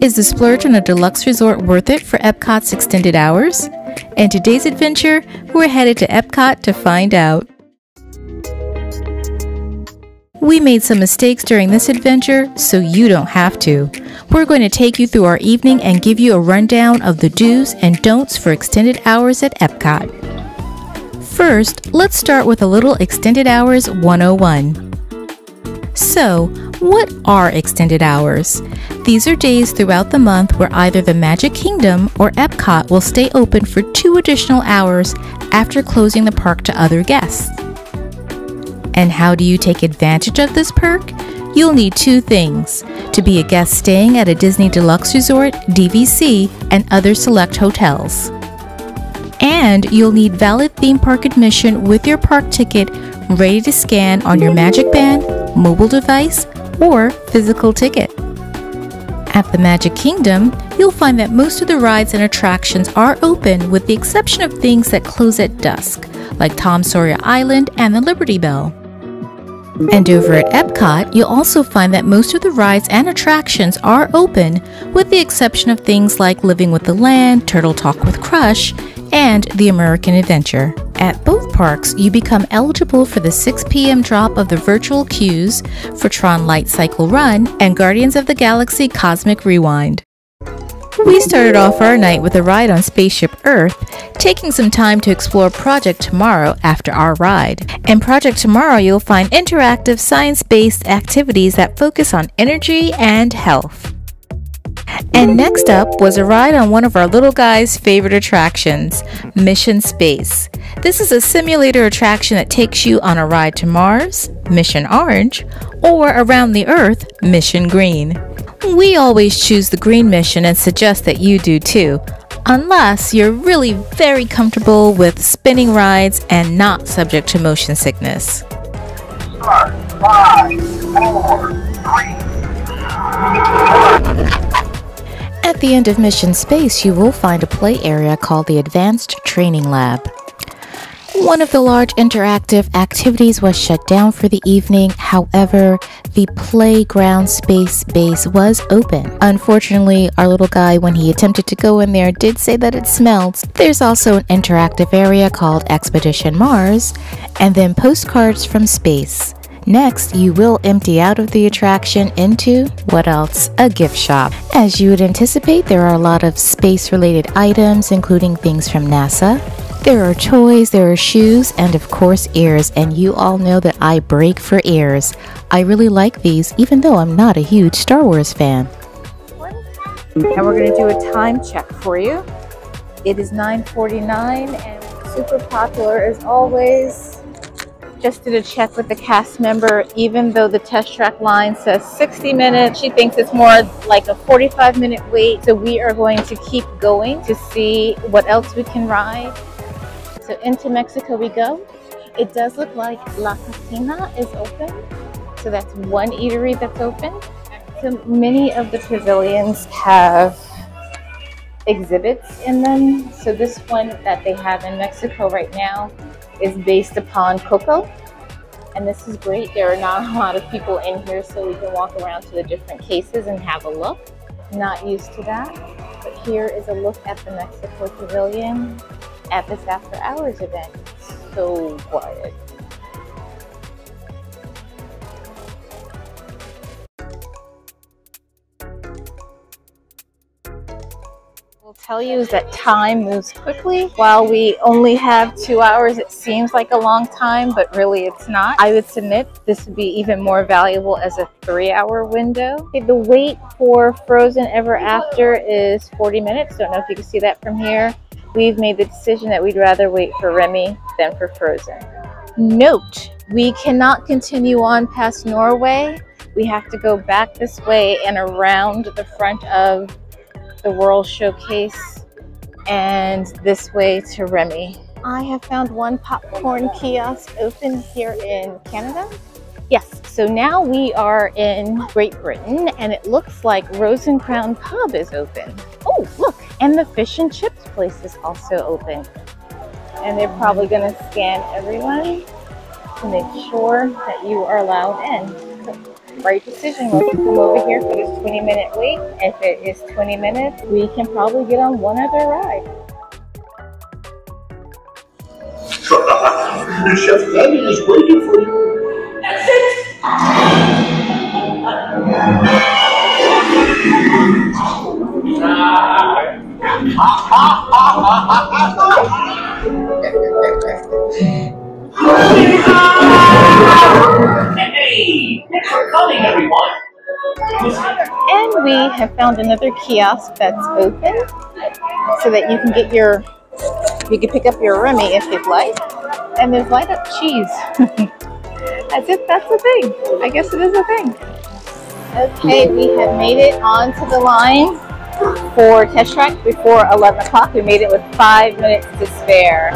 Is the splurge on a deluxe resort worth it for Epcot's extended hours? In today's adventure, we're headed to Epcot to find out. We made some mistakes during this adventure, so you don't have to. We're going to take you through our evening and give you a rundown of the do's and don'ts for extended hours at Epcot. First, let's start with a little Extended Hours 101. So, what are extended hours? These are days throughout the month where either the Magic Kingdom or Epcot will stay open for 2 additional hours after closing the park to other guests. And how do you take advantage of this perk? You'll need 2 things: to be a guest staying at a Disney Deluxe Resort, DVC, and other select hotels. And you'll need valid theme park admission with your park ticket ready to scan on your Magic Band, mobile device, or physical ticket. At the Magic Kingdom, you'll find that most of the rides and attractions are open with the exception of things that close at dusk, like Tom Sawyer Island and the Liberty Bell. And over at Epcot, you'll also find that most of the rides and attractions are open with the exception of things like Living with the Land, Turtle Talk with Crush, and the American Adventure. At both parks, you become eligible for the 6 p.m. drop of the virtual queues for Tron Light Cycle Run and Guardians of the Galaxy Cosmic Rewind. We started off our night with a ride on Spaceship Earth, taking some time to explore Project Tomorrow after our ride. In Project Tomorrow, you'll find interactive science-based activities that focus on energy and health. And next up was a ride on one of our little guy's favorite attractions, Mission Space. This is a simulator attraction that takes you on a ride to Mars, Mission Orange, or around the Earth, Mission Green. We always choose the green mission and suggest that you do too, unless you're really very comfortable with spinning rides and not subject to motion sickness. 5, 4, 3. At the end of Mission Space, you will find a play area called the Advanced Training Lab. One of the large interactive activities was shut down for the evening. However, the playground space base was open. Unfortunately, our little guy, when he attempted to go in there, did say that it smelled. There's also an interactive area called Expedition Mars, and then postcards from space. Next, you will empty out of the attraction into, what else? A gift shop. As you would anticipate, there are a lot of space-related items, including things from NASA. There are toys, there are shoes, and of course ears, and you all know that I break for ears. I really like these, even though I'm not a huge Star Wars fan. And we're going to do a time check for you. It is 9:49 and super popular as always. Just did a check with the cast member. Even though the test track line says 60 minutes, she thinks it's more like a 45-minute wait. So we are going to keep going to see what else we can ride. So into Mexico we go. It does look like La Cocina is open. So that's one eatery that's open. So many of the pavilions have exhibits in them. So this one that they have in Mexico right now is based upon Coco. And this is great. There are not a lot of people in here, so we can walk around to the different cases and have a look. Not used to that. But here is a look at the Mexico Pavilion at this after hours event. So quiet. Will tell you is that time moves quickly. While we only have 2 hours, it seems like a long time, but really it's not. I would submit this would be even more valuable as a 3-hour window. Okay, the wait for Frozen Ever After is 40 minutes. Don't know if you can see that from here. We've made the decision that we'd rather wait for Remy than for Frozen. Note, we cannot continue on past Norway. We have to go back this way and around the front of the World Showcase and this way to Remy. I have found one popcorn kiosk open here in Canada. Yes, so now we are in Great Britain and it looks like Rose and Crown Pub is open. Oh, look, and the fish and chips place is also open. And they're probably gonna scan everyone to make sure that you are allowed in. Right decision. Let's come over here for this 20-minute wait. If it is 20 minutes, we can probably get on one other ride. Chef Daddy is waiting for you. Exit! Hey, thanks for coming, everyone. And we have found another kiosk that's open so that you can pick up your Remy if you'd like. And there's light up cheese. As if that's a thing. I guess it is a thing. Okay, we have made it onto the line for test track before 11 o'clock. We made it with 5 minutes to spare.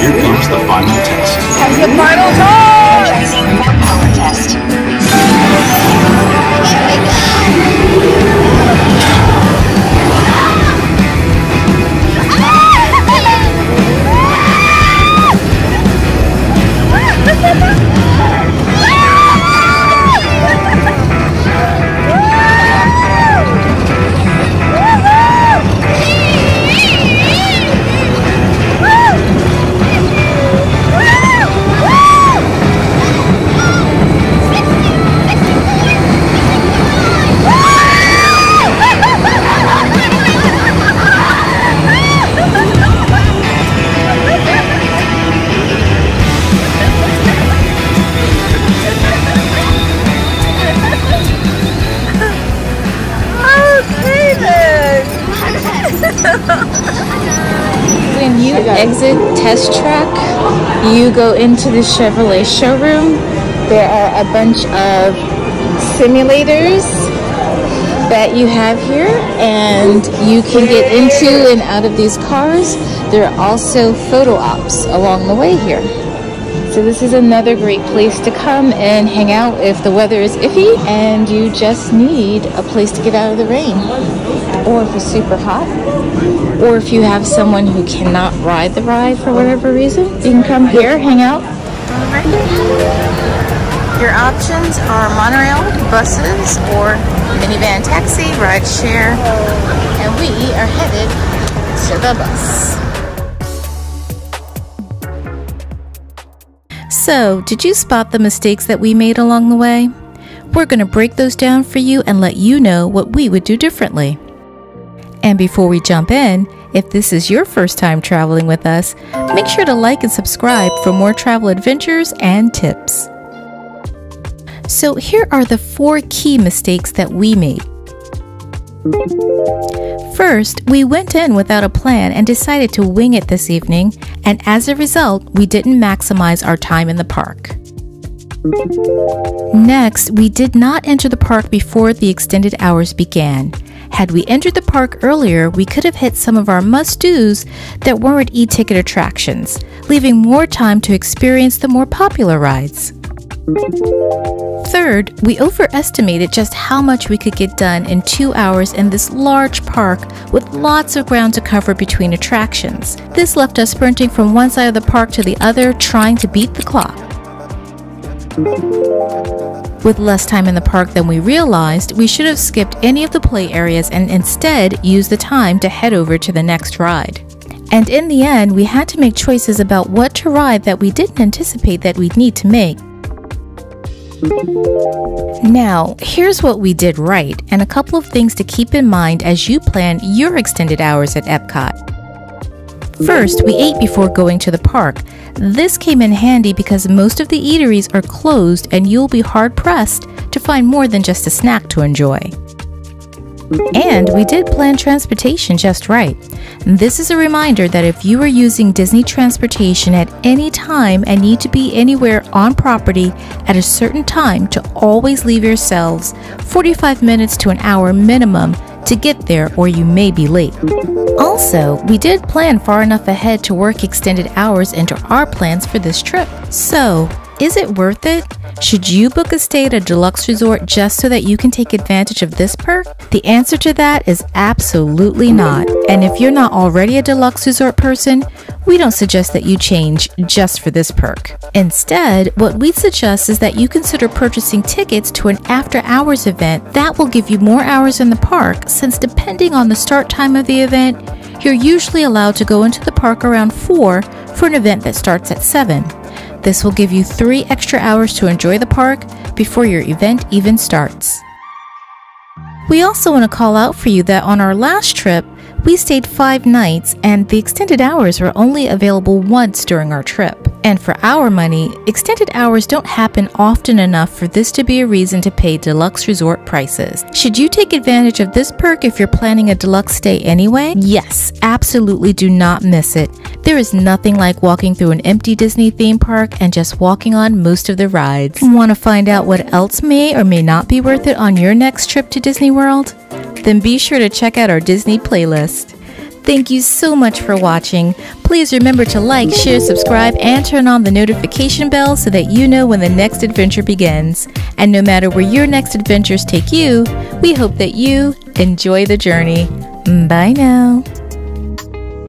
Here comes the final test. Comes the final test! Choosing more power test. Here we go! When you exit test track, you go into the Chevrolet showroom. There are a bunch of simulators that you have here, and you can get into and out of these cars. There are also photo ops along the way here. So this is another great place to come and hang out if the weather is iffy and you just need a place to get out of the rain, or if it's super hot, or if you have someone who cannot ride the ride for whatever reason. You can come here, hang out. Your options are monorail, buses, or minivan taxi, ride share, and we are headed to the bus. So, did you spot the mistakes that we made along the way? We're going to break those down for you and let you know what we would do differently. And before we jump in, if this is your first time traveling with us, make sure to like and subscribe for more travel adventures and tips. So here are the 4 key mistakes that we made. First, we went in without a plan and decided to wing it this evening, and as a result, we didn't maximize our time in the park. Next, we did not enter the park before the extended hours began. Had we entered the park earlier, we could have hit some of our must-dos that weren't e-ticket attractions, leaving more time to experience the more popular rides. Third, we overestimated just how much we could get done in 2 hours in this large park with lots of ground to cover between attractions. This left us sprinting from one side of the park to the other, trying to beat the clock. With less time in the park than we realized, we should have skipped any of the play areas and instead used the time to head over to the next ride. And in the end, we had to make choices about what to ride that we didn't anticipate that we'd need to make. Now, here's what we did right, and a couple of things to keep in mind as you plan your extended hours at Epcot. First, we ate before going to the park. This came in handy because most of the eateries are closed and you'll be hard-pressed to find more than just a snack to enjoy. And we did plan transportation just right. This is a reminder that if you are using Disney transportation at any time and need to be anywhere on property at a certain time, to always leave yourselves 45 minutes to an hour minimum to get there, or you may be late. Also, we did plan far enough ahead to work extended hours into our plans for this trip. So, is it worth it? Should you book a stay at a deluxe resort just so that you can take advantage of this perk? The answer to that is absolutely not. And if you're not already a deluxe resort person, we don't suggest that you change just for this perk. Instead, what we suggest is that you consider purchasing tickets to an after-hours event that will give you more hours in the park, since depending on the start time of the event, you're usually allowed to go into the park around 4 for an event that starts at 7. This will give you 3 extra hours to enjoy the park before your event even starts. We also want to call out for you that on our last trip, we stayed 5 nights and the extended hours were only available once during our trip. And for our money, extended hours don't happen often enough for this to be a reason to pay deluxe resort prices. Should you take advantage of this perk if you're planning a deluxe stay anyway? Yes, absolutely do not miss it. There is nothing like walking through an empty Disney theme park and just walking on most of the rides. Want to find out what else may or may not be worth it on your next trip to Disney World? Then be sure to check out our Disney playlist. Thank you so much for watching. Please remember to like, share, subscribe, and turn on the notification bell so that you know when the next adventure begins. And no matter where your next adventures take you, we hope that you enjoy the journey. Bye now.